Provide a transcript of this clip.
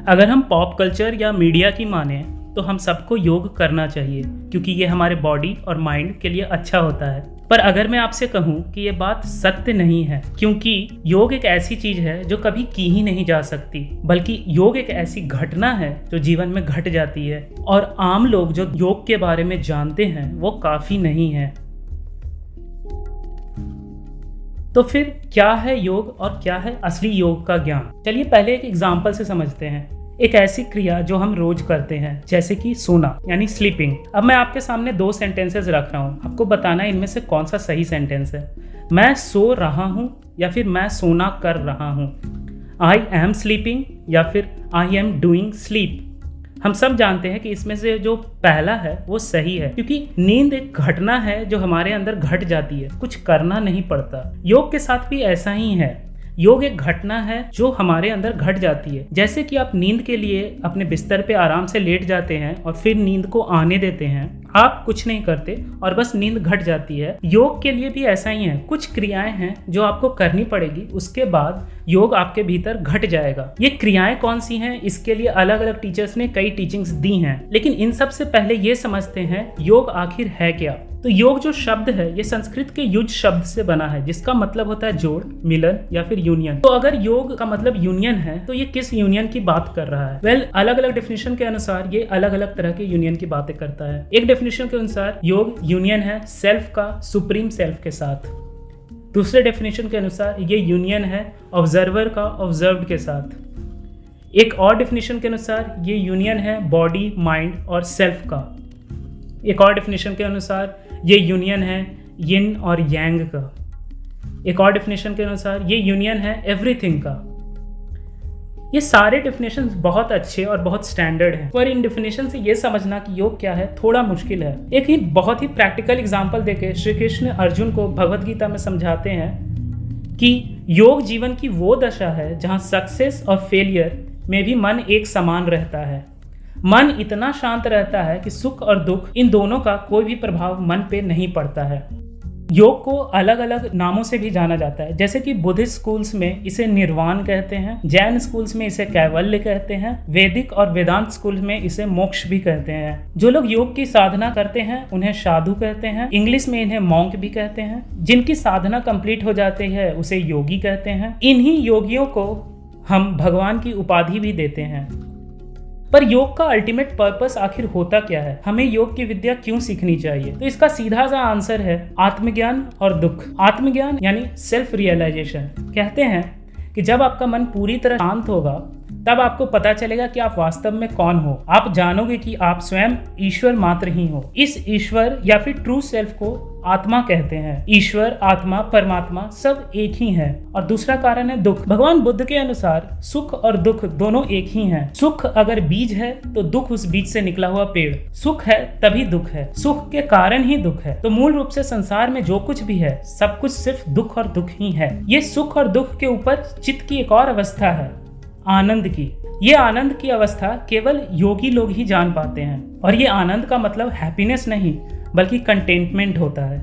अगर हम pop culture या मीडिया की माने तो हम सबको योग करना चाहिए क्योंकि ये हमारे बॉडी और माइंड के लिए अच्छा होता है। पर अगर मैं आपसे कहूँ कि ये बात सत्य नहीं है, क्योंकि योग एक ऐसी चीज है जो कभी की ही नहीं जा सकती, बल्कि योग एक ऐसी घटना है जो जीवन में घट जाती है और आम लोग जो योग के बारे में जानते हैं वो काफी नहीं है। तो फिर क्या है योग और क्या है असली योग का ज्ञान? चलिए पहले एक एग्जाम्पल से समझते हैं। एक ऐसी क्रिया जो हम रोज करते हैं, जैसे कि सोना यानी स्लीपिंग। अब मैं आपके सामने 2 सेंटेंसेस रख रहा हूँ, आपको बताना है इनमें से कौन सा सही सेंटेंस है। मैं सो रहा हूँ या फिर मैं सोना कर रहा हूँ। आई एम स्लीपिंग या फिर आई एम डूइंग स्लीप। हम सब जानते हैं कि इसमें से जो पहला है वो सही है, क्योंकि नींद एक घटना है जो हमारे अंदर घट जाती है, कुछ करना नहीं पड़ता। योग के साथ भी ऐसा ही है। योग एक घटना है जो हमारे अंदर घट जाती है। जैसे कि आप नींद के लिए अपने बिस्तर पे आराम से लेट जाते हैं और फिर नींद को आने देते हैं, आप कुछ नहीं करते और बस नींद घट जाती है। योग के लिए भी ऐसा ही है। कुछ क्रियाएं हैं जो आपको करनी पड़ेगी, उसके बाद योग आपके भीतर घट जाएगा। ये क्रियाएं कौन सी हैं, इसके लिए अलग अलग टीचर्स ने कई टीचिंग्स दी हैं, लेकिन इन सब से पहले ये समझते हैं योग आखिर है क्या। तो योग जो शब्द है ये संस्कृत के युज शब्द से बना है, जिसका मतलब होता है जोड़, मिलन या फिर यूनियन। तो अगर योग का मतलब यूनियन है तो ये किस यूनियन की बात कर रहा है? वेल, अलग अलग डेफिनेशन के अनुसार ये अलग अलग तरह के यूनियन की बातें करता है। एक डेफिनेशन के अनुसार योग यूनियन है सेल्फ का सुप्रीम सेल्फ के साथ। दूसरे डेफिनेशन के अनुसार ये यूनियन है ऑब्जर्वर का ऑब्जर्व्ड के साथ। एक और डेफिनेशन के अनुसार ये यूनियन है बॉडी, माइंड और सेल्फ का। एक और डेफिनेशन के अनुसार ये यूनियन है यिन और यांग का। एक और डेफिनेशन के अनुसार ये यूनियन है एवरीथिंग का। ये सारे डेफिनेशंस बहुत अच्छे और बहुत स्टैंडर्ड हैं, पर इन डेफिनेशन से ये समझना कि योग क्या है थोड़ा मुश्किल है। एक ही बहुत ही प्रैक्टिकल एग्जांपल देके श्री कृष्ण अर्जुन को भगवत गीता में समझाते हैं कि योग जीवन की वो दशा है जहाँ सक्सेस और फेलियर में भी मन एक समान रहता है। मन इतना शांत रहता है कि सुख और दुख इन दोनों का कोई भी प्रभाव मन पे नहीं पड़ता है। योग को अलग अलग नामों से भी जाना जाता है, जैसे कि बुद्धिस्ट स्कूल्स में इसे निर्वाण कहते हैं, जैन स्कूल्स में इसे कैवल्य कहते हैं, वैदिक और वेदांत स्कूल में इसे मोक्ष भी कहते हैं। जो लोग योग की साधना करते हैं उन्हें साधु कहते हैं, इंग्लिश में इन्हें मॉन्क भी कहते हैं। जिनकी साधना कंप्लीट हो जाती है उसे योगी कहते हैं। इन्हीं योगियों को हम भगवान की उपाधि भी देते हैं। पर योग का अल्टीमेट पर्पस आखिर होता क्या है? हमें योग की विद्या क्यों सीखनी चाहिए? तो इसका सीधा सा आंसर है आत्मज्ञान और दुख। आत्मज्ञान यानी सेल्फ रियलाइजेशन। कहते हैं कि जब आपका मन पूरी तरह शांत होगा तब आपको पता चलेगा कि आप वास्तव में कौन हो। आप जानोगे कि आप स्वयं ईश्वर मात्र ही हो। इस ईश्वर या फिर ट्रू सेल्फ को आत्मा कहते हैं। ईश्वर, आत्मा, परमात्मा सब एक ही है। और दूसरा कारण है दुख। भगवान बुद्ध के अनुसार सुख और दुख दोनों एक ही हैं। सुख अगर बीज है तो दुख उस बीज से निकला हुआ पेड़। सुख है तभी दुख है, सुख के कारण ही दुख है। तो मूल रूप से संसार में जो कुछ भी है सब कुछ सिर्फ दुख और दुख ही है। ये सुख और दुख के ऊपर चित्त की एक और अवस्था है, आनंद की। ये आनंद की अवस्था केवल योगी लोग ही जान पाते हैं। और ये आनंद का मतलब हैप्पीनेस नहीं बल्कि कंटेंटमेंट होता है।